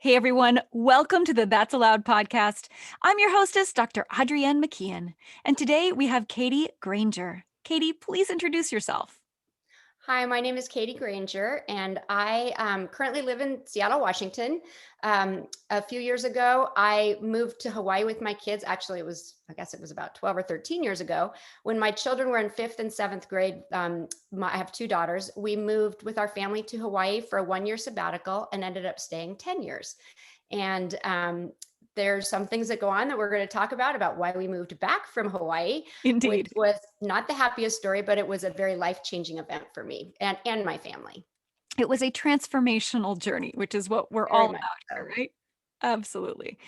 Hey everyone, welcome to the That's Allowed podcast. I'm your hostess, Dr. Adrienne McKeon, and today we have Katy Grainger. Katy, please introduce yourself. Hi, my name is Katy Grainger, and I currently live in Seattle, Washington. A few years ago, I moved to Hawaii with my kids. Actually, I guess it was about 12 or 13 years ago when my children were in fifth and seventh grade. I have two daughters. We moved with our family to Hawaii for a 1 year sabbatical and ended up staying 10 years. And there's some things that go on that we're going to talk about why we moved back from Hawaii, which Indeed. was not the happiest story, but it was a very life-changing event for me and my family. It was a transformational journey, which is what we're Very all much about here, so. right? Absolutely.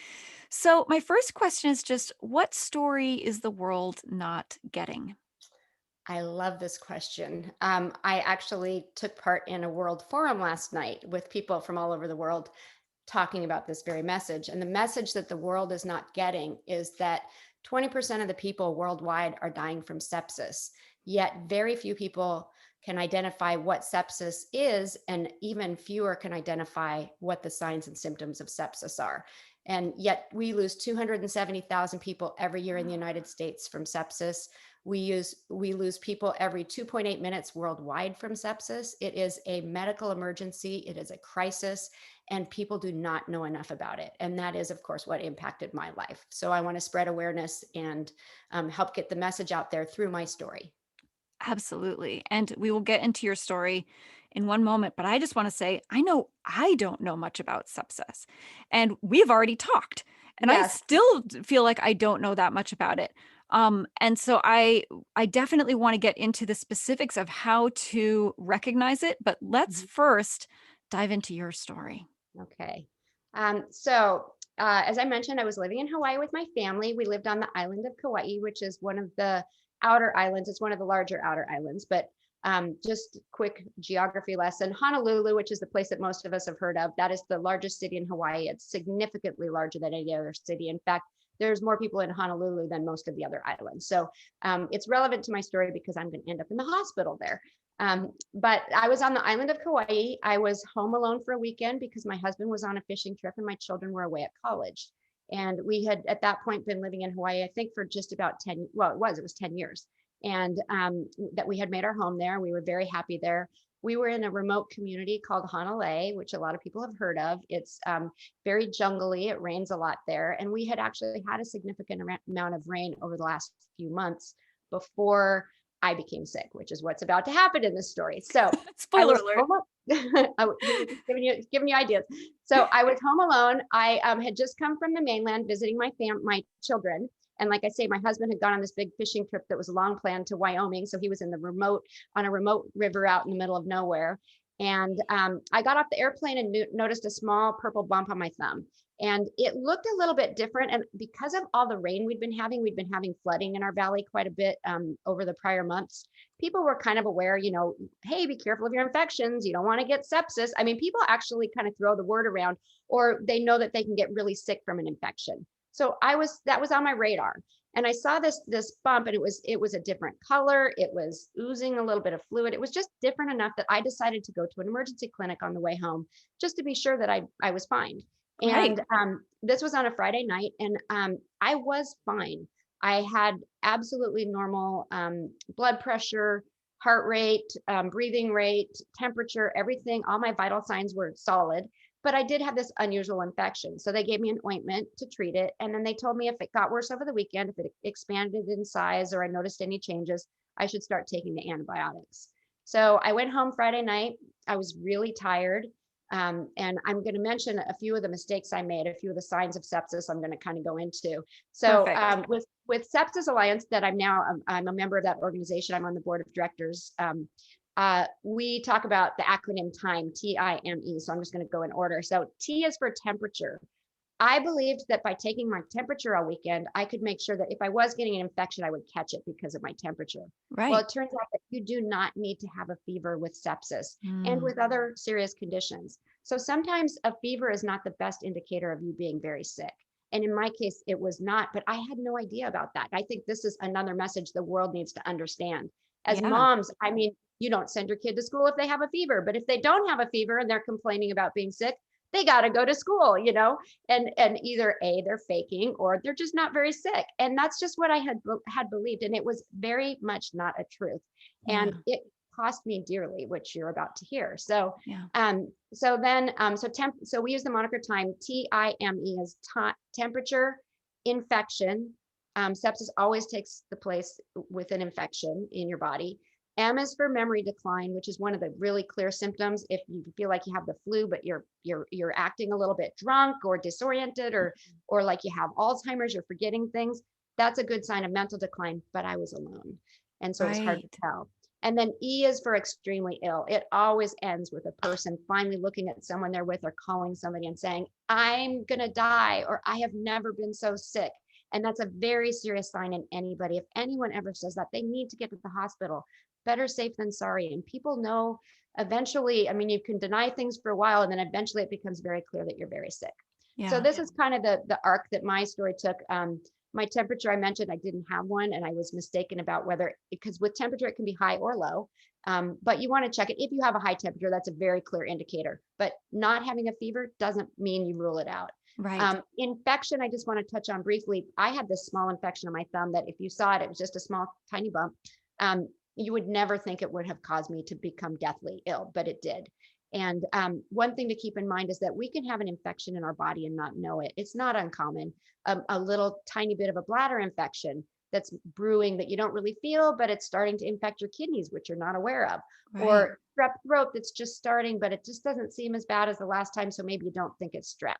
So, my first question is just what story is the world not getting? I love this question. I actually took part in a world forum last night with people from all over the world talking about this very message. And the message that the world is not getting is that 20% of the people worldwide are dying from sepsis, yet very few people can identify what sepsis is, and even fewer can identify what the signs and symptoms of sepsis are. And yet we lose 270,000 people every year in the United States from sepsis. We lose people every 2.8 minutes worldwide from sepsis. It is a medical emergency. It is a crisis, and people do not know enough about it. And that is, of course, what impacted my life. So I want to spread awareness and help get the message out there through my story. Absolutely. And we will get into your story in one moment, but I just want to say I know I don't know much about sepsis. And we've already talked, and I Yes. still feel like I don't know that much about it. And so I definitely want to get into the specifics of how to recognize it, but let's Mhm. first dive into your story. Okay. As I mentioned, I was living in Hawaii with my family. We lived on the island of Kauai, which is one of the outer islands. It's one of the larger outer islands, but just quick geography lesson. Honolulu, which is the place that most of us have heard of, that is the largest city in Hawaii. It's significantly larger than any other city. In fact, there's more people in Honolulu than most of the other islands. So it's relevant to my story because I'm going to end up in the hospital there. But I was on the island of Kauai. I was home alone for a weekend because my husband was on a fishing trip and my children were away at college. And we had at that point been living in Hawaii, I think for just about 10, well, it was 10 years. And that we had made our home there. We were very happy there. We were in a remote community called Hanalei, which a lot of people have heard of. It's very jungly. It rains a lot there. And we had actually had a significant amount of rain over the last few months before I became sick, which is what's about to happen in this story. So I Spoiler was alert. home. Giving you ideas. So I was home alone. I had just come from the mainland visiting my children. And like I say, my husband had gone on this big fishing trip that was long planned to Wyoming. So he was on a remote river out in the middle of nowhere. And I got off the airplane and noticed a small purple bump on my thumb. And it looked a little bit different. And because of all the rain we'd been having flooding in our valley quite a bit over the prior months. People were kind of aware, hey, be careful of your infections. You don't want to get sepsis. I mean, people actually kind of throw the word around, or they know that they can get really sick from an infection. So that was on my radar. And I saw this bump, and it was a different color. It was oozing a little bit of fluid. It was just different enough that I decided to go to an emergency clinic on the way home just to be sure that I was fine. Right. And this was on a Friday night, and I was fine. I had absolutely normal blood pressure, heart rate, breathing rate, temperature, everything. All my vital signs were solid, but I did have this unusual infection. So they gave me an ointment to treat it. And then they told me if it got worse over the weekend, if it expanded in size or I noticed any changes, I should start taking the antibiotics. So I went home Friday night. I was really tired. And I'm going to mention a few of the mistakes I made, a few of the signs of sepsis I'm going to kind of go into. So Perfect. with Sepsis Alliance, that I'm a member of that organization. I'm on the board of directors. We talk about the acronym TIME, TIME. So I'm just going to go in order. So T is for temperature. I believed that by taking my temperature all weekend, I could make sure that if I was getting an infection, I would catch it because of my temperature. Well, Right. it turns out that you do not need to have a fever with sepsis and Mm, with other serious conditions. So sometimes a fever is not the best indicator of you being very sick. And in my case, it was not, but I had no idea about that. I think this is another message the world needs to understand. As yeah. moms, I mean, you don't send your kid to school if they have a fever, but if they don't have a fever and they're complaining about being sick, they got to go to school, and either A, they're faking, or they're just not very sick. And that's just what I had believed. And it was very much not a truth. And Yeah. it cost me dearly, which you're about to hear. So, Yeah. so we use the moniker time is temperature, infection. Sepsis always takes the place with an infection in your body. M is for memory decline, which is one of the really clear symptoms. If you feel like you have the flu, but you're acting a little bit drunk or disoriented, or like you have Alzheimer's, you're forgetting things, that's a good sign of mental decline. But I was alone, and so it was hard to Right. tell. And then E is for extremely ill. It always ends with a person finally looking at someone they're with or calling somebody and saying, "I'm gonna die," or "I have never been so sick." And that's a very serious sign in anybody. If anyone ever says that, they need to get to the hospital. Better safe than sorry. And people know eventually, I mean, you can deny things for a while, and then eventually it becomes very clear that you're very sick. So Yeah. this is kind of the arc that my story took. My temperature, I mentioned I didn't have one, and I was mistaken about whether, because with temperature it can be high or low, but you want to check it. If you have a high temperature, that's a very clear indicator. But not having a fever doesn't mean you rule it out. Right. Infection, I just want to touch on briefly. I had this small infection on my thumb that if you saw it, it was just a small, tiny bump. Um, you would never think it would have caused me to become deathly ill, but it did. And one thing to keep in mind is that we can have an infection in our body and not know it. It's not uncommon. A little tiny bit of a bladder infection that's brewing that you don't really feel, but it's starting to infect your kidneys, which you're not aware of, Right. or strep throat that's just starting, but it just doesn't seem as bad as the last time. So maybe you don't think it's strep.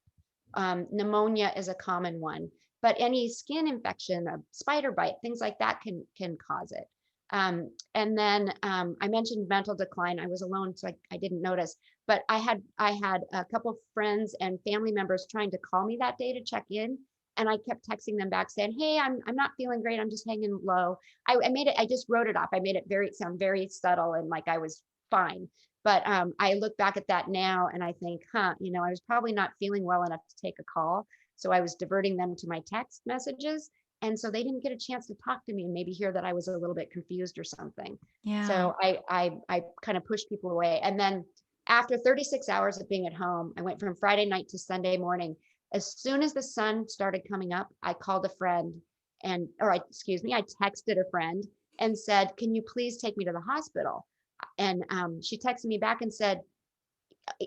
Pneumonia is a common one, but any skin infection, a spider bite, things like that can cause it. And then I mentioned mental decline. I was alone, so I didn't notice. But I had a couple friends and family members trying to call me that day to check in, and I kept texting them back saying, "Hey, I'm not feeling great. I'm just hanging low." I made it. I just wrote it off. I made it sound very subtle and like I was fine. But I look back at that now and I think, I was probably not feeling well enough to take a call. So I was diverting them to my text messages. And so they didn't get a chance to talk to me and maybe hear that I was a little bit confused or something. Yeah. So I kind of pushed people away. And then after 36 hours of being at home, I went from Friday night to Sunday morning. As soon as the sun started coming up, I called a friend I texted a friend and said, "Can you please take me to the hospital?" And she texted me back and said,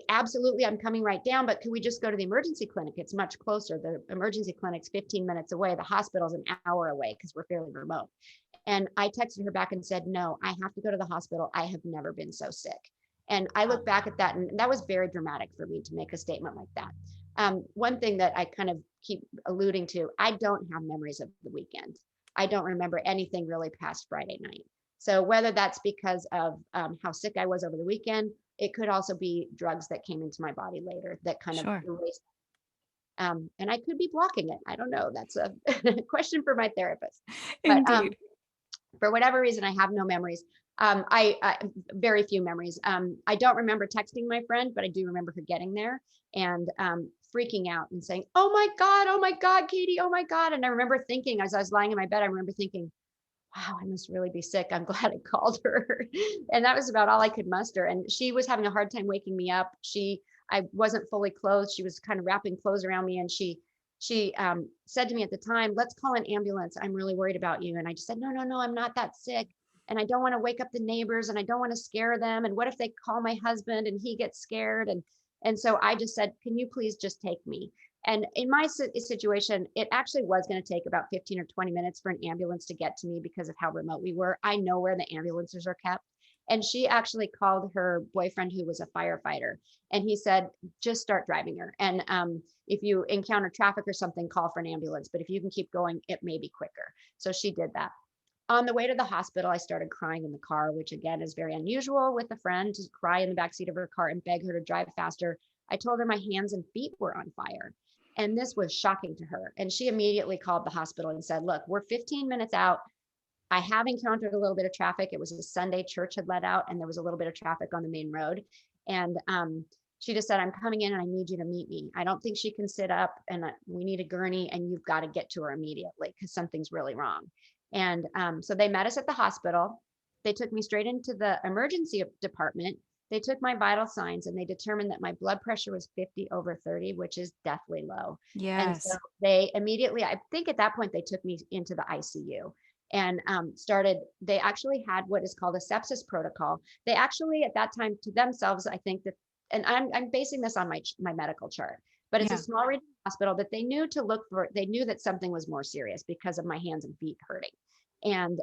"Absolutely, I'm coming right down, but could we just go to the emergency clinic? It's much closer. The emergency clinic's 15 minutes away. The hospital's an hour away because we're fairly remote." And I texted her back and said, "No, I have to go to the hospital. I have never been so sick." And I look back at that, and that was very dramatic for me to make a statement like that. One thing that I kind of keep alluding to, I don't have memories of the weekend. I don't remember anything really past Friday night. So whether that's because of how sick I was over the weekend, it could also be drugs that came into my body later that kind of Sure. erased. And I could be blocking it. I don't know. That's a question for my therapist. But Indeed. for whatever reason, I have no memories. I very few memories. I don't remember texting my friend, but I do remember her getting there and freaking out and saying, oh my God, Katy, oh my God." And I remember thinking, as I was lying in my bed, I remember thinking, "Wow, I must really be sick. I'm glad I called her." And that was about all I could muster. And she was having a hard time waking me up. I wasn't fully clothed. She was kind of wrapping clothes around me, and she said to me at the time, "Let's call an ambulance. I'm really worried about you." And I just said, "No, no, no, I'm not that sick. And I don't want to wake up the neighbors, and I don't want to scare them. And what if they call my husband and he gets scared?" And so I just said, "Can you please just take me?" And in my situation, it actually was going to take about 15 or 20 minutes for an ambulance to get to me because of how remote we were. I know where the ambulances are kept. And she actually called her boyfriend, who was a firefighter, and he said, "Just start driving her. And if you encounter traffic or something, call for an ambulance. But if you can keep going, it may be quicker." So she did that. On the way to the hospital, I started crying in the car, which again is very unusual with a friend to cry in the backseat of her car and beg her to drive faster. I told her my hands and feet were on fire. And this was shocking to her. And she immediately called the hospital and said, "Look, we're 15 minutes out. I have encountered a little bit of traffic. It was a Sunday, church had let out, and there was a little bit of traffic on the main road." And she just said, "I'm coming in and I need you to meet me. I don't think she can sit up, and we need a gurney, and you've got to get to her immediately because something's really wrong." And so they met us at the hospital. They took me straight into the emergency department. They took my vital signs and they determined that my blood pressure was 50 over 30, which is deathly low. And so Yes. they immediately, I think at that point, they took me into the ICU and they actually had what is called a sepsis protocol. They actually, at that time, to themselves, I think that, and I'm basing this on my medical chart, but it's a Yeah. small regional hospital that they knew to look for, they knew that something was more serious because of my hands and feet hurting. And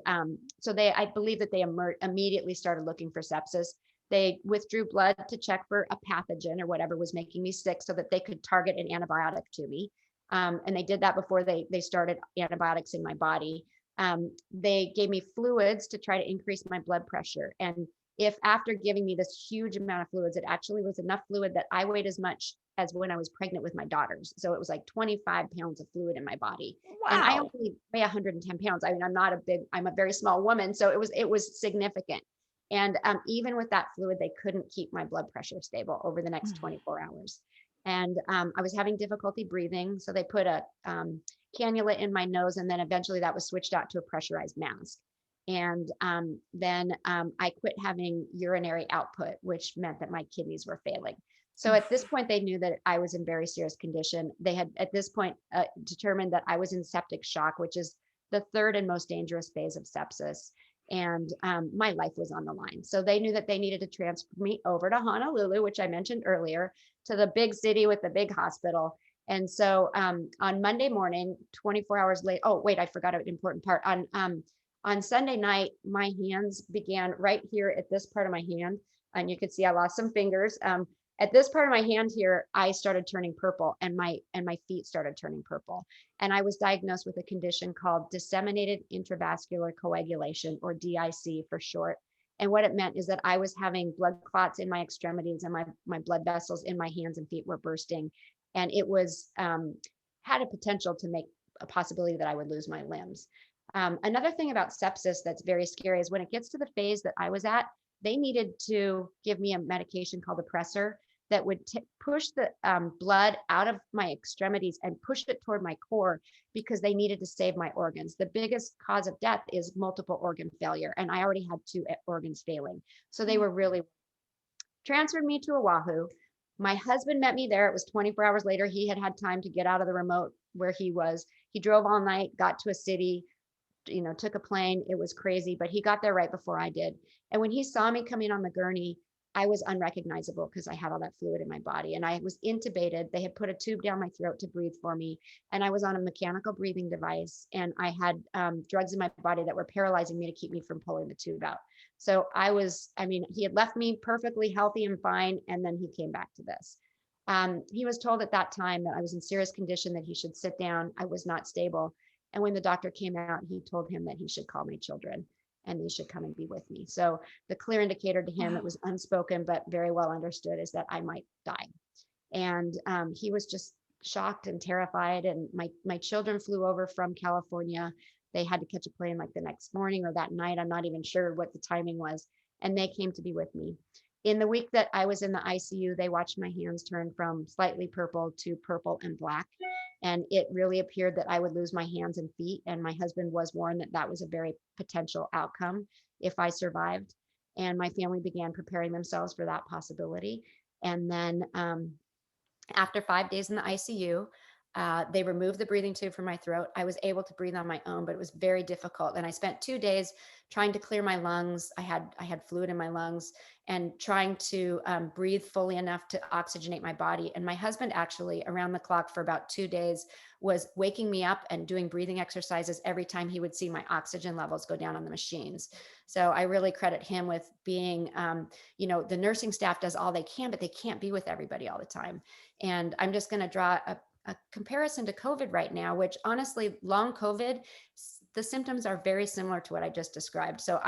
so I believe that they immediately started looking for sepsis. They withdrew blood to check for a pathogen or whatever was making me sick so that they could target an antibiotic to me. And they did that before they started antibiotics in my body. They gave me fluids to try to increase my blood pressure. And if after giving me this huge amount of fluids, it actually was enough fluid that I weighed as much as when I was pregnant with my daughters. So it was like 25 pounds of fluid in my body. And I Wow. only weigh 110 pounds. I mean, I'm a very small woman. So it was significant. And even with that fluid, they couldn't keep my blood pressure stable over the next Mm. 24 hours. And I was having difficulty breathing. So they put a cannula in my nose. And then eventually that was switched out to a pressurized mask. And then I quit having urinary output, which meant that my kidneys were failing. So at this Oof. point, they knew that I was in very serious condition. They had at this point determined that I was in septic shock, which is the third and most dangerous phase of sepsis. And my life was on the line. So they knew that they needed to transfer me over to Honolulu, which I mentioned earlier, to the big city with the big hospital. And so on Monday morning, 24 hours late, oh, wait, I forgot an important part. On Sunday night, my hands began right here at this part of my hand. And you can see I lost some fingers. At this part of my hand here, I started turning purple and my feet started turning purple. And I was diagnosed with a condition called disseminated intravascular coagulation, or DIC for short. And what it meant is that I was having blood clots in my extremities and my blood vessels in my hands and feet were bursting. And it was had a potential to make a possibility that I would lose my limbs. Another thing about sepsis that's very scary is when it gets to the phase that I was at, they needed to give me a medication called a pressor that would push the blood out of my extremities and push it toward my core because they needed to save my organs. The biggest cause of death is multiple organ failure, and I already had two organs failing. So they Mm. were really transferred me to Oahu. My husband met me there. It was 24 hours later. He had had time to get out of the remote where he was. He drove all night, got to a city, took a plane. It was crazy, but he got there right before I did. And when he saw me coming on the gurney, I was unrecognizable because I had all that fluid in my body and I was intubated. They had put a tube down my throat to breathe for me. And I was on a mechanical breathing device and I had drugs in my body that were paralyzing me to keep me from pulling the tube out. So he had left me perfectly healthy and fine. And then he came back to this. He was told at that time that I was in serious condition, that he should sit down. I was not stable. And when the doctor came out, he told him that he should call my children and they should come and be with me. So the clear indicator to him, it Wow. was unspoken, but very well understood, is that I might die. And he was just shocked and terrified. And my children flew over from California. They had to catch a plane like the next morning or that night. I'm not even sure what the timing was. And they came to be with me. In the week that I was in the ICU, they watched my hands turn from slightly purple to purple and black. And it really appeared that I would lose my hands and feet. And my husband was warned that that was a very potential outcome if I survived. And my family began preparing themselves for that possibility. And then after 5 days in the ICU, they removed the breathing tube from my throat. I was able to breathe on my own, but it was very difficult. And I spent 2 days trying to clear my lungs. I had fluid in my lungs, and trying to breathe fully enough to oxygenate my body. And my husband actually, around the clock for about 2 days, was waking me up and doing breathing exercises every time he would see my oxygen levels go down on the machines. So I really credit him with being, the nursing staff does all they can, but they can't be with everybody all the time. And I'm just going to draw a comparison to COVID right now, which honestly, long COVID, the symptoms are very similar to what I just described. So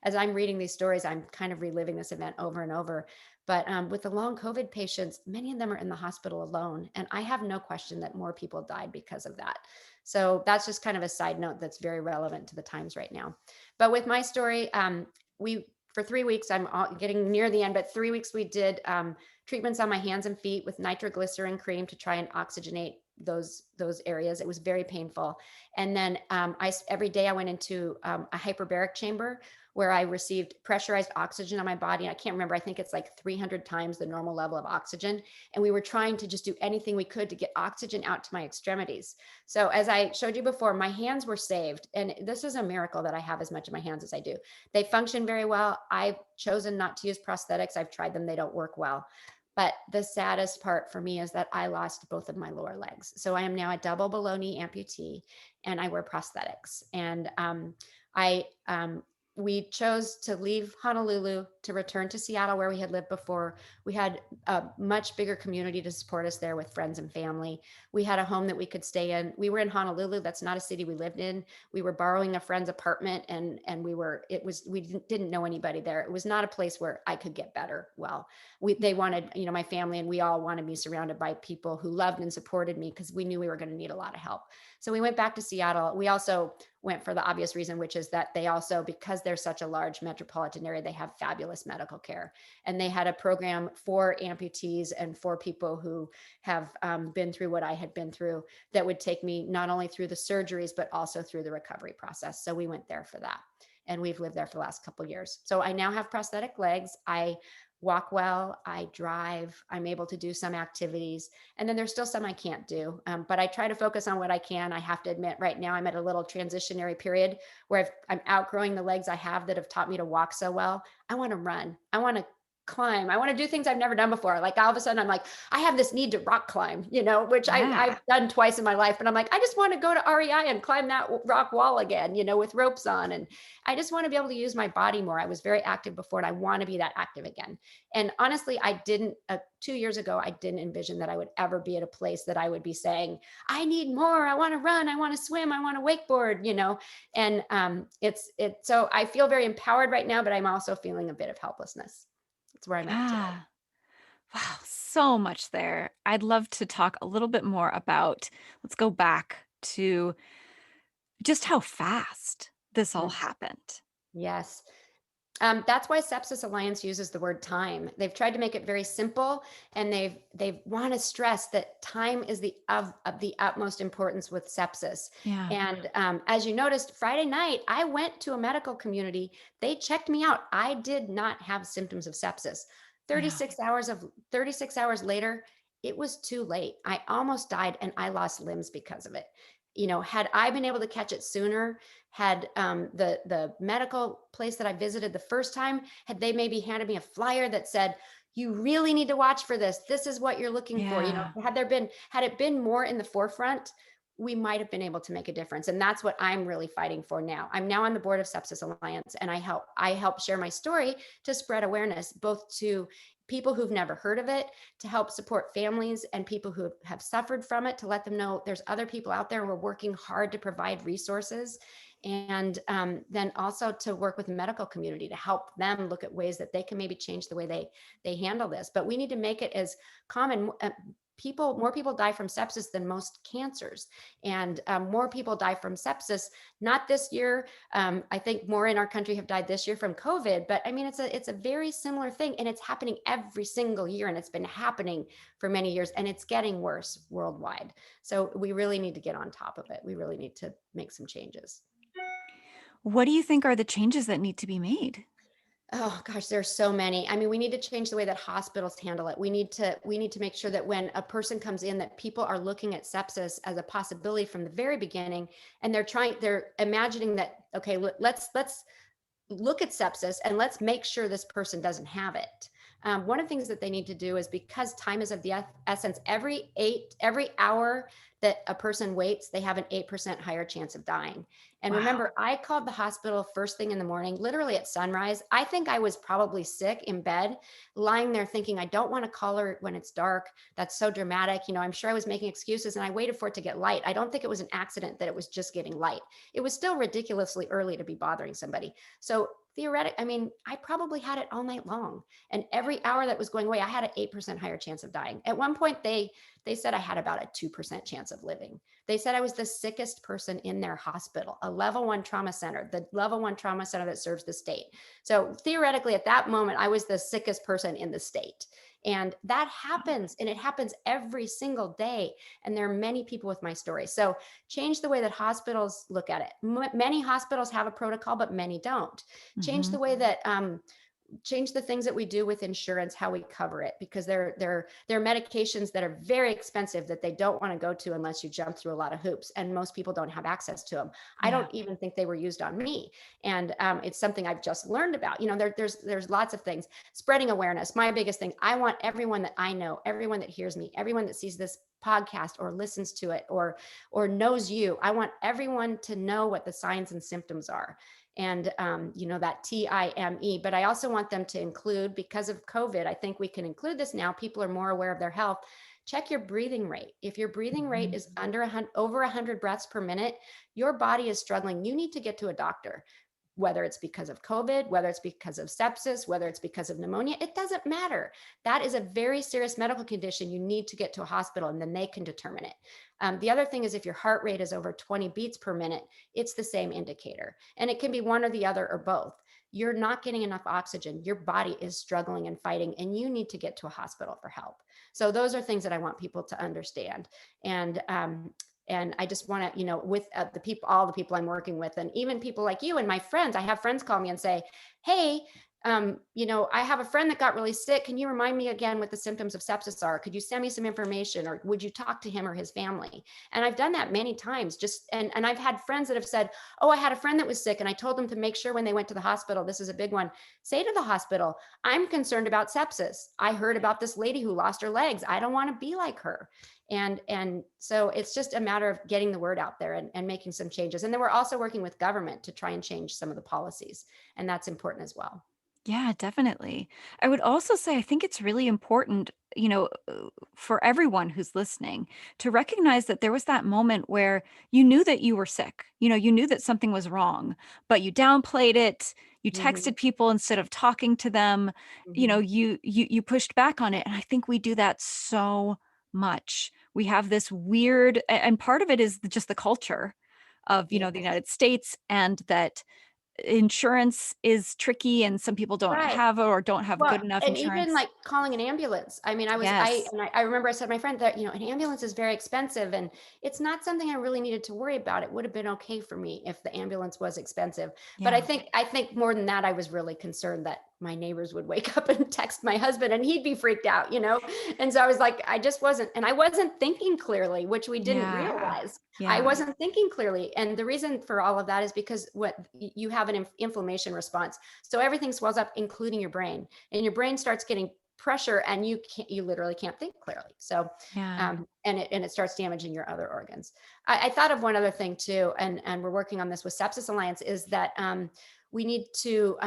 as I'm reading these stories, I'm kind of reliving this event over and over. But with the long COVID patients, many of them are in the hospital alone. And I have no question that more people died because of that. So that's just kind of a side note that's very relevant to the times right now. But with my story, for 3 weeks, I'm getting near the end, but 3 weeks we did treatments on my hands and feet with nitroglycerin cream to try and oxygenate those areas. It was very painful. And then every day I went into a hyperbaric chamber where I received pressurized oxygen on my body. I can't remember. I think it's like 300 times the normal level of oxygen. And we were trying to just do anything we could to get oxygen out to my extremities. So as I showed you before, my hands were saved. And this is a miracle that I have as much of my hands as I do. They function very well. I've chosen not to use prosthetics. I've tried them. They don't work well. But the saddest part for me is that I lost both of my lower legs. So I am now a double below knee amputee and I wear prosthetics. And I we chose to leave Honolulu to return to Seattle, where we had lived before. We had a much bigger community to support us there with friends and family. We had a home that we could stay in. We were in Honolulu. That's not a city we lived in. We were borrowing a friend's apartment, and we didn't know anybody there. It was not a place where I could get better. Well, they wanted, my family and we all wanted me surrounded by people who loved and supported me because we knew we were going to need a lot of help. So we went back to Seattle. We also went for the obvious reason, which is that they also, because they're such a large metropolitan area, they have fabulous medical care. And they had a program for amputees and for people who have been through what I had been through that would take me not only through the surgeries, but also through the recovery process. So we went there for that. And we've lived there for the last couple of years. So I now have prosthetic legs. I walk well, I drive, I'm able to do some activities. And then there's still some I can't do, but I try to focus on what I can. I have to admit, right now I'm at a little transitionary period where I'm outgrowing the legs I have that have taught me to walk so well. I want to run. I want to climb. I want to do things I've never done before. Like all of a sudden I'm like, I have this need to rock climb, which I've Yeah. done twice in my life. But I'm like, I just want to go to REI and climb that rock wall again, with ropes on. And I just want to be able to use my body more. I was very active before and I want to be that active again. And honestly, I didn't, 2 years ago, I didn't envision that I would ever be at a place that I would be saying, I need more. I want to run. I want to swim. I want to wakeboard, and so I feel very empowered right now, but I'm also feeling a bit of helplessness. That's where I'm at today. Yeah. Wow, so much there. I'd love to talk a little bit more about, let's go back to just how fast this all Mm, happened. yes. That's why Sepsis Alliance uses the word time. They've tried to make it very simple, and they want to stress that time is of the utmost importance with sepsis. Yeah. And as you noticed, Friday night I went to a medical community. They checked me out. I did not have symptoms of sepsis. Yeah. 36 hours later, it was too late. I almost died, and I lost limbs because of it. Had I been able to catch it sooner, had the medical place that I visited the first time, had they maybe handed me a flyer that said, you really need to watch for this. This is what you're looking for. Yeah. Had it been more in the forefront, we might have been able to make a difference. And that's what I'm really fighting for now. I'm now on the board of Sepsis Alliance, and I help share my story to spread awareness, both to people who've never heard of it, to help support families and people who have suffered from it, to let them know there's other people out there. We're working hard to provide resources, and then also to work with the medical community to help them look at ways that they can maybe change the way they handle this. But we need to make it as common. More people die from sepsis than most cancers, and more people die from sepsis. Not this year. I think more in our country have died this year from COVID. But I mean, it's a very similar thing, and it's happening every single year, and it's been happening for many years, and it's getting worse worldwide. So we really need to get on top of it. We really need to make some changes. What do you think are the changes that need to be made? Oh gosh, there's so many. I mean, we need to change the way that hospitals handle it. We need to make sure that when a person comes in, that people are looking at sepsis as a possibility from the very beginning, and they're imagining that, okay, let's look at sepsis and let's make sure this person doesn't have it. One of the things that they need to do is, because time is of the essence, every hour that a person waits, they have an 8% higher chance of dying. And Wow. remember, I called the hospital first thing in the morning, literally at sunrise. I think I was probably sick in bed, lying there thinking, I don't want to call her when it's dark. That's so dramatic. I'm sure I was making excuses, and I waited for it to get light. I don't think it was an accident that it was just getting light. It was still ridiculously early to be bothering somebody. So I mean, I probably had it all night long. And every hour that was going away, I had an 8% higher chance of dying. At one point, they They said I had about a 2% chance of living. They said I was the sickest person in their hospital, a level one trauma center, the level one trauma center that serves the state. So theoretically, at that moment, I was the sickest person in the state. And that happens, and it happens every single day. And there are many people with my story. So change the way that hospitals look at it. Many hospitals have a protocol, but many don't. Change Hmm. the way that change the things that we do with insurance, how we cover it, because there are medications that are very expensive that they don't want to go to unless you jump through a lot of hoops, and most people don't have access to them. I Yeah. don't even think they were used on me, and it's something I've just learned about. There's lots of things. Spreading awareness, my biggest thing. I want everyone that I know, everyone that hears me, everyone that sees this podcast or listens to it or knows you, I want everyone to know what the signs and symptoms are, and that TIME. But I also want them to include, because of COVID, I think we can include this now. People are more aware of their health. Check your breathing rate. If your breathing rate Hmm. is over 100 breaths per minute, your body is struggling. You need to get to a doctor, whether it's because of COVID, whether it's because of sepsis, whether it's because of pneumonia, it doesn't matter. That is a very serious medical condition. You need to get to a hospital, and then they can determine it. The other thing is, if your heart rate is over 20 beats per minute, it's the same indicator. And it can be one or the other or both. You're not getting enough oxygen. Your body is struggling and fighting, and you need to get to a hospital for help. So those are things that I want people to understand. And I just want to, with the people, all the people I'm working with, and even people like you and my friends, I have friends call me and say, hey, I have a friend that got really sick. Can you remind me again what the symptoms of sepsis are? Could you send me some information, or would you talk to him or his family? And I've done that many times, and I've had friends that have said, oh, I had a friend that was sick, and I told them to make sure when they went to the hospital, this is a big one, say to the hospital, I'm concerned about sepsis. I heard about this lady who lost her legs. I don't want to be like her. And so it's just a matter of getting the word out there and making some changes. And then we're also working with government to try and change some of the policies. And that's important as well. Yeah, definitely. I would also say I think it's really important, for everyone who's listening to recognize that there was that moment where you knew that you were sick. You knew that something was wrong, but you downplayed it. You Hmm. texted people instead of talking to them. Hmm. You pushed back on it. And I think we do that so much. We have this weird, and part of it is just the culture of, the Yes. United States, and that insurance is tricky and some people don't Right. have it or don't have Well, good enough and even insurance. like calling an ambulance. I mean, Yes. I remember I said to my friend that, an ambulance is very expensive, and it's not something I really needed to worry about. It would have been okay for me if the ambulance was expensive. But I Yeah. think, I think more than that, I was really concerned that my neighbors would wake up and text my husband and he'd be freaked out. And so I was like, I wasn't thinking clearly, which we didn't Yeah. realize. I Yeah. wasn't thinking clearly. And the reason for all of that is because you have an inflammation response. So everything swells up, including your brain, and your brain starts getting pressure, and you literally can't think clearly. So Yeah. and it starts damaging your other organs. I thought of one other thing too, and we're working on this with Sepsis Alliance, is that we need to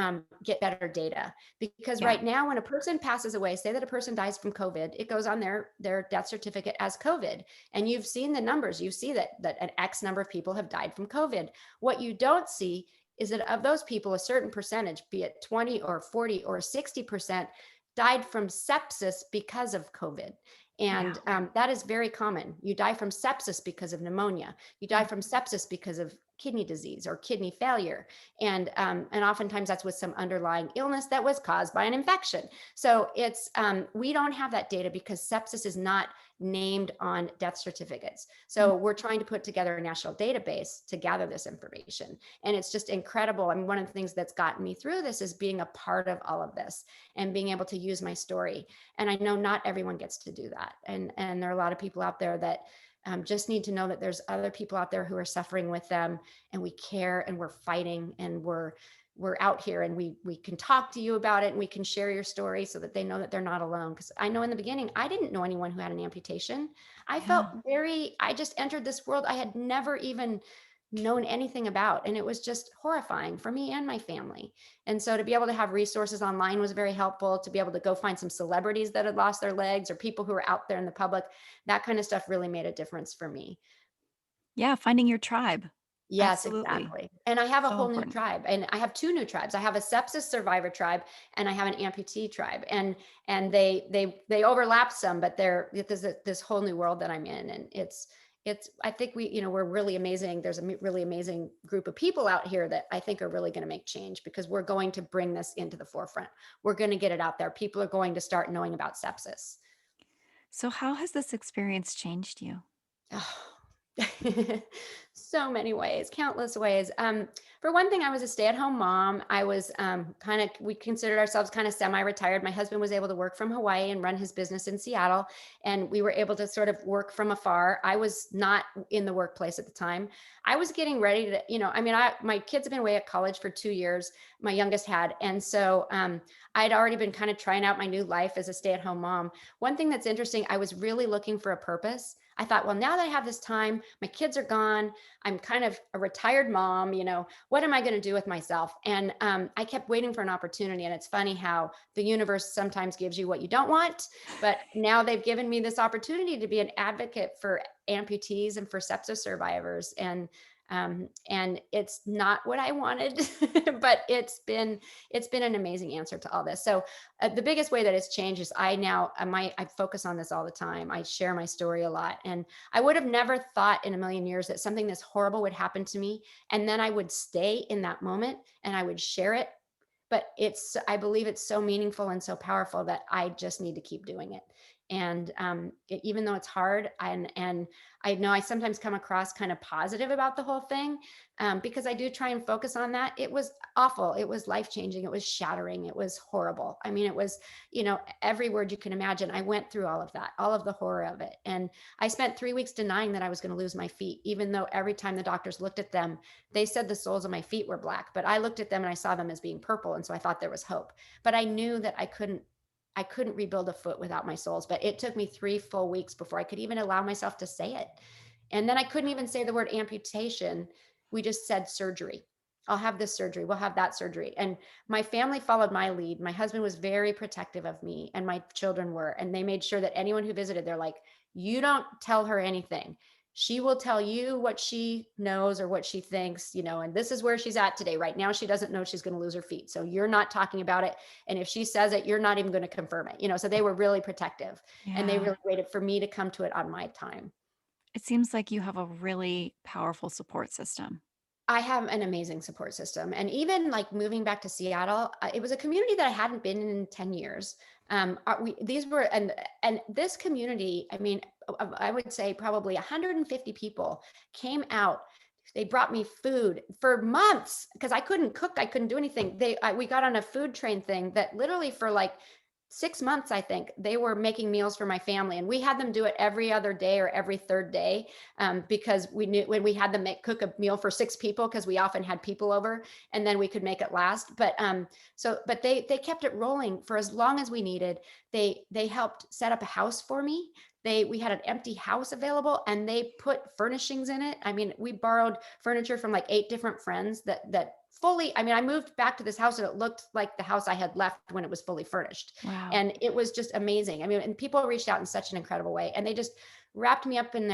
get better data, because Yeah. right now when a person passes away, say that a person dies from COVID, it goes on their death certificate as COVID, and you've seen the numbers. You see that an X number of people have died from COVID. What you don't see is that of those people, a certain percentage, be it 20 or 40 or 60%, died from sepsis because of COVID. Yeah. And that is very common. You die from sepsis because of pneumonia. You die Mm. from sepsis because of kidney disease or kidney failure. And oftentimes that's with some underlying illness that was caused by an infection. So we don't have that data because sepsis is not named on death certificates. Mm. So we're trying to put together a national database to gather this information. And it's just incredible. I mean, one of the things that's gotten me through this is being a part of all of this and being able to use my story. And I know not everyone gets to do that. And there are a lot of people out there that just need to know that there's other people out there who are suffering with them, and we care, and we're fighting, and we're out here, and we can talk to you about it, and we can share your story so that they know that they're not alone. Because I know in the beginning, I didn't know anyone who had an amputation. Yeah. I just entered this world I had never even known anything about, and it was just horrifying for me and my family. And so to be able to have resources online was very helpful. To be able to go find some celebrities that had lost their legs, or people who were out there in the public, that kind of stuff really made a difference for me. Yeah. Finding your tribe. Yes, Absolutely. exactly. And I have a So whole new important. tribe, and I have 2 new tribes. I have a sepsis survivor tribe, and I have an amputee tribe, and they overlap some, but there's this whole new world that I'm in, and it's I think we're really amazing. There's a really amazing group of people out here that I think are really going to make change because we're going to bring this into the forefront. We're going to get it out there. People are going to start knowing about sepsis. So how has this experience changed you? Oh, so many ways, countless ways. For one thing, I was a stay-at-home mom. I was we considered ourselves kind of semi-retired. My husband was able to work from Hawaii and run his business in Seattle, and we were able to sort of work from afar. I was not in the workplace at the time. I was getting ready to, my kids have been away at college for 2 years. My youngest had, and so I'd already been kind of trying out my new life as a stay-at-home mom. One thing that's interesting, I was really looking for a purpose. I thought, well, now that I have this time, my kids are gone. I'm kind of a retired mom. What am I going to do with myself? And I kept waiting for an opportunity. And it's funny how the universe sometimes gives you what you don't want. But now they've given me this opportunity to be an advocate for amputees and for sepsis survivors. And it's not what I wanted, but it's been an amazing answer to all this. So the biggest way that it's changed is I focus on this all the time. I share my story a lot, and I would have never thought in a million years that something this horrible would happen to me, and then I would stay in that moment and I would share it. But I believe it's so meaningful and so powerful that I just need to keep doing it. And even though it's hard, and I know I sometimes come across kind of positive about the whole thing, because I do try and focus on that. It was awful. It was life changing. It was shattering. It was horrible. I mean, it was, every word you can imagine. I went through all of that, all of the horror of it. And I spent 3 weeks denying that I was going to lose my feet, even though every time the doctors looked at them, they said the soles of my feet were black, but I looked at them and I saw them as being purple. And so I thought there was hope. But I knew that I couldn't rebuild a foot without my soles. But it took me 3 full weeks before I could even allow myself to say it. And then I couldn't even say the word amputation. We just said surgery. I'll have this surgery. We'll have that surgery. And my family followed my lead. My husband was very protective of me, and my children were. And they made sure that anyone who visited, they're like, you don't tell her anything. She will tell you what she knows or what she thinks, and this is where she's at today. Right now, she doesn't know she's going to lose her feet. So you're not talking about it. And if she says it, you're not even going to confirm it. So they were really protective, and they Yeah. really waited for me to come to it on my time. It seems like you have a really powerful support system. I have an amazing support system. And even like moving back to Seattle, it was a community that I hadn't been in 10 years. These were, and this community, I mean, I would say probably 150 people came out. They brought me food for months because I couldn't cook. I couldn't do anything. We got on a food train thing that literally for like 6 months, I think they were making meals for my family, and we had them do it every other day or every third day, because we knew when we had them cook a meal for 6 people, because we often had people over, and then we could make it last. But they kept it rolling for as long as we needed. They helped set up a house for me. We had an empty house available, and they put furnishings in it. I mean, we borrowed furniture from like 8 different friends that fully, I mean, I moved back to this house and it looked like the house I had left when it was fully furnished. Wow. And it was just amazing. I mean, and people reached out in such an incredible way, and they just wrapped me up in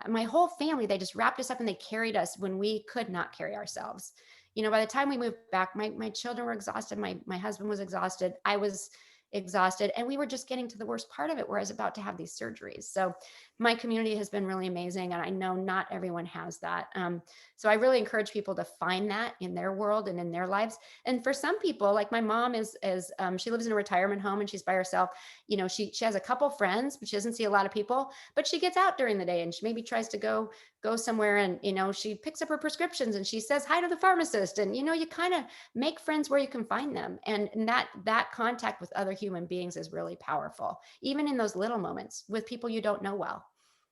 my whole family, they just wrapped us up and they carried us when we could not carry ourselves. By the time we moved back, my children were exhausted. My husband was exhausted. I was exhausted, and we were just getting to the worst part of it where I was about to have these surgeries. So my community has been really amazing, and I know not everyone has that. So I really encourage people to find that in their world and in their lives. And for some people, like my mom she lives in a retirement home and she's by herself. She has a couple friends, but she doesn't see a lot of people. But she gets out during the day and she maybe tries to go somewhere, and she picks up her prescriptions and she says hi to the pharmacist, and you kind of make friends where you can find them. And that contact with other human beings is really powerful, even in those little moments with people you don't know well.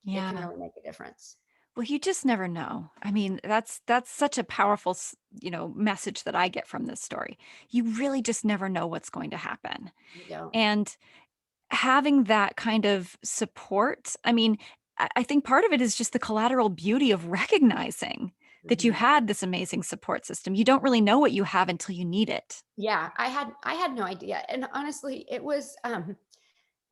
It can Yeah. really make a difference. Well, you just never know. I mean, that's such a powerful, message that I get from this story. You really just never know what's going to happen. You don't. And having that kind of support, I mean, I think part of it is just the collateral beauty of recognizing that you Mhm. had this amazing support system. You don't really know what you have until you need it. Yeah, I had no idea. And honestly, it was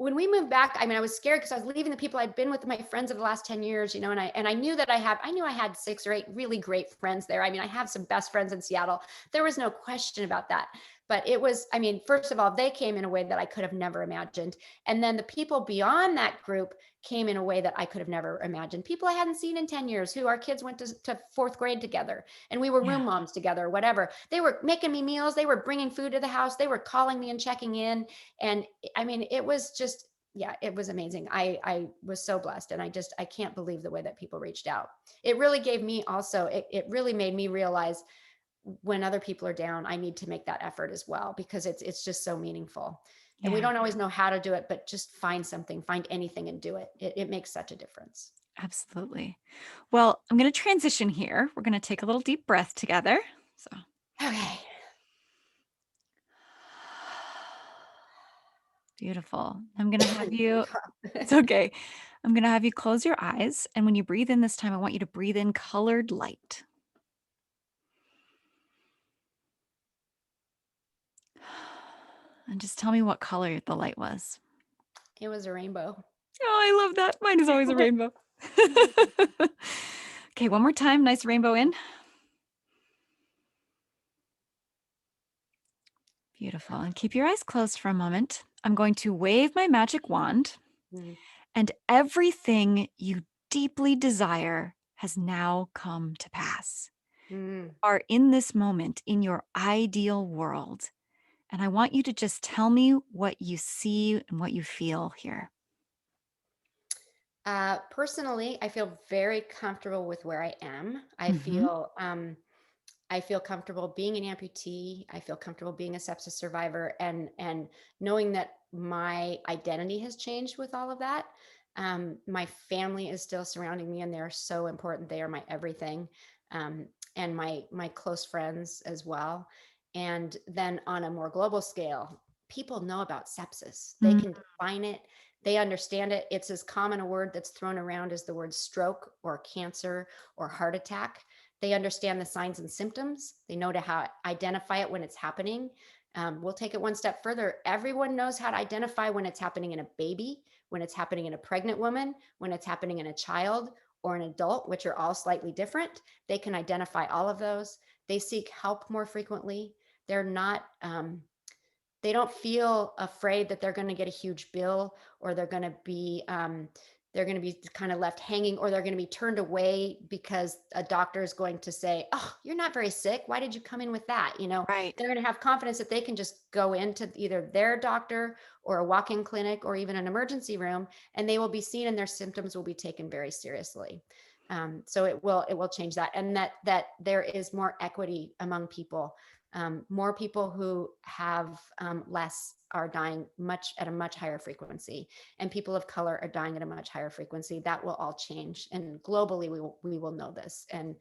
when we moved back, I mean, I was scared because I was leaving the people I'd been with, my friends of the last 10 years, and I knew that I knew I had 6 or 8 really great friends there. I mean, I have some best friends in Seattle. There was no question about that. But it was, I mean, first of all, they came in a way that I could have never imagined. And then the people beyond that group came in a way that I could have never imagined. People I hadn't seen in 10 years, who our kids went to fourth grade together, and we were Yeah. room moms together, or whatever. They were making me meals. They were bringing food to the house. They were calling me and checking in. And I mean, it was just, yeah, it was amazing. I was so blessed. And I can't believe the way that people reached out. It really gave me also, it really made me realize when other people are down, I need to make that effort as well, because it's just so meaningful. And we Yeah, don't always know how to do it, but just find something, find anything and do it. It makes such a difference. absolutely. Well, I'm going to transition here. We're going to take a little deep breath together. So, Okay. beautiful. I'm going to have you, it's okay. I'm going to have you close your eyes. And when you breathe in this time, I want you to breathe in colored light. And just tell me what color the light was. It was a rainbow. Oh, I love that. Mine is always a rainbow. Okay, one more time. Nice rainbow in. Beautiful. And keep your eyes closed for a moment. I'm going to wave my magic wand, Mm, and everything you deeply desire has now come to pass. mm. Are in this moment in your ideal world. And I want you to just tell me what you see and what you feel here. Personally, I feel very comfortable with where I am. Hmm. I feel comfortable being an amputee. I feel comfortable being a sepsis survivor, and knowing that my identity has changed with all of that. My family is still surrounding me, and they're so important. They are my everything, um, and my close friends as well. And then on a more global scale, people know about sepsis. They can define it. They understand it. It's as common a word that's thrown around as the word stroke or cancer or heart attack. They understand the signs and symptoms. They know how to identify it when it's happening. We'll take it one step further. Everyone knows how to identify when it's happening in a baby, when it's happening in a pregnant woman, when it's happening in a child or an adult, which are all slightly different. They can identify all of those. They seek help more frequently. They're not they don't feel afraid that they're going to get a huge bill, or they're going to be kind of left hanging, or they're going to be turned away because a doctor is going to say, oh, you're not very sick, why did you come in with that? Right. They're going to have confidence that they can just go into either their doctor or a walk-in clinic or even an emergency room, and they will be seen and their symptoms will be taken very seriously. So it will change that, and that there is more equity among people. More people who have less are dying at a much higher frequency, and people of color are dying at a much higher frequency. That will all change, and globally we will know this, and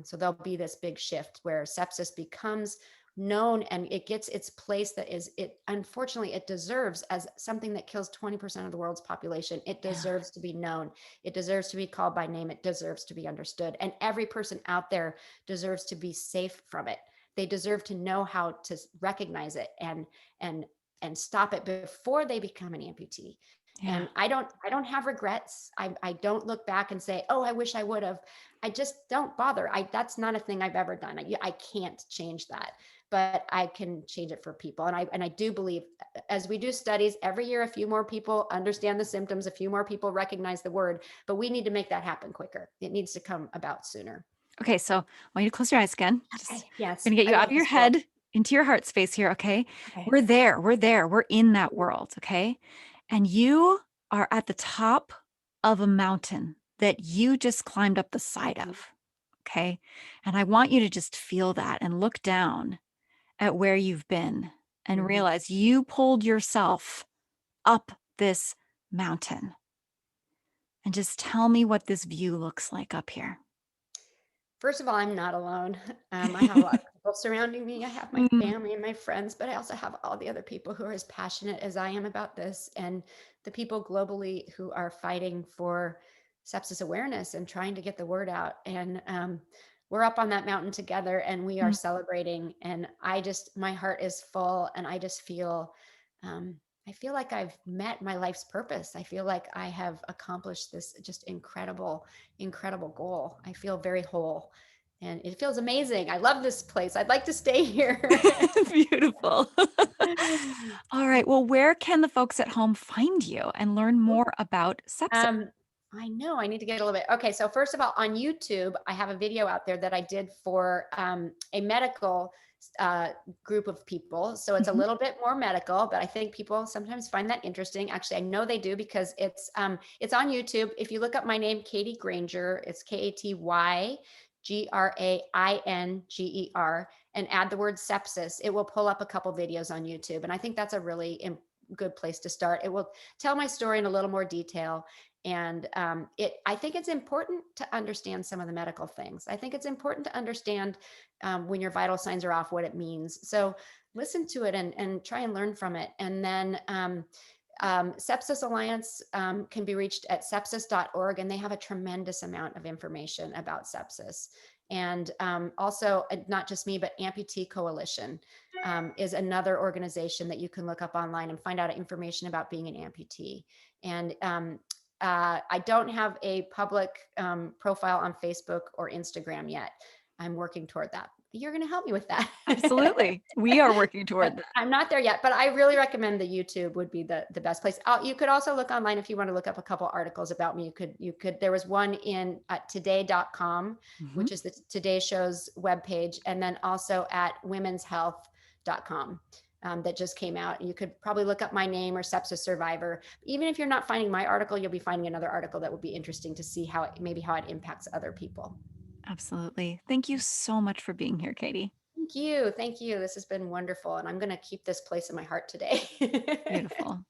so there'll be this big shift where sepsis becomes known, and it gets its place that is it unfortunately it deserves, as something that kills 20% of the world's population. It Yeah. deserves to be known. It deserves to be called by name. It deserves to be understood, and every person out there deserves to be safe from it. They deserve to know how to recognize it and and stop it before they become an amputee. Yeah. And I don't have regrets. I don't look back and say, oh, I wish I would have. I just don't bother. That's not a thing I've ever done. I can't change that, but I can change it for people. And I do believe, as we do studies every year, a few more people understand the symptoms, a few more people recognize the word, but we need to make that happen quicker. It needs to come about sooner. Okay, so I want you to close your eyes again. Just Okay. Yes, gonna get I you out love of your this world. head into your heart space here, okay? Okay. We're there. We're there. We're in that world, okay? And you are at the top of a mountain that you just climbed up the side Mhm. of, okay? And I want you to just feel that and look down at where you've been and Mhm. realize you pulled yourself up this mountain. And just tell me what this view looks like up here. First of all, I'm not alone. I have a lot of people surrounding me. I have my Mm, family and my friends, but I also have all the other people who are as passionate as I am about this, and the people globally who are fighting for sepsis awareness and trying to get the word out. And we're up on that mountain together, and we are mm, celebrating. And my heart is full, and um, I feel like I've met my life's purpose. I feel like I have accomplished this just incredible, incredible goal. I feel very whole and it feels amazing. I love this place. I'd like to stay here. Beautiful. All right. Well, where can the folks at home find you and learn more about sepsis? Um, I know I need to get a little bit. Okay, so first of all, on YouTube, I have a video out there that I did for a medical uh, group of people. So it's a Mhm. little bit more medical, but I think people sometimes find that interesting. Actually, I know they do because it's on YouTube. If you look up my name, Katy Grainger, it's KatyGrainger, and add the word sepsis, it will pull up a couple videos on YouTube. And I think that's a really good place to start. It will tell my story in a little more detail. And I think it's important to understand some of the medical things. I think it's important to understand when your vital signs are off, what it means. So listen to it and try and learn from it. And then Sepsis Alliance can be reached at sepsis.org, and they have a tremendous amount of information about sepsis. And also, not just me, but Amputee Coalition is another organization that you can look up online and find out information about being an amputee. And I don't have a public profile on Facebook or Instagram yet. I'm working toward that. You're going to help me with that. Absolutely. We are working toward But that. I'm not there yet, but I really recommend the YouTube would be the best place. You could also look online if you want to look up a couple articles about me. You could there was one in today.com, Mhm. which is the Today Show's webpage, and then also at womenshealth.com. That just came out. You could probably look up my name or sepsis survivor. Even if you're not finding my article, you'll be finding another article that would be interesting to see how it impacts other people. Absolutely. Thank you so much for being here, Katie. Thank you. Thank you. This has been wonderful. And I'm going to keep this place in my heart today. Beautiful.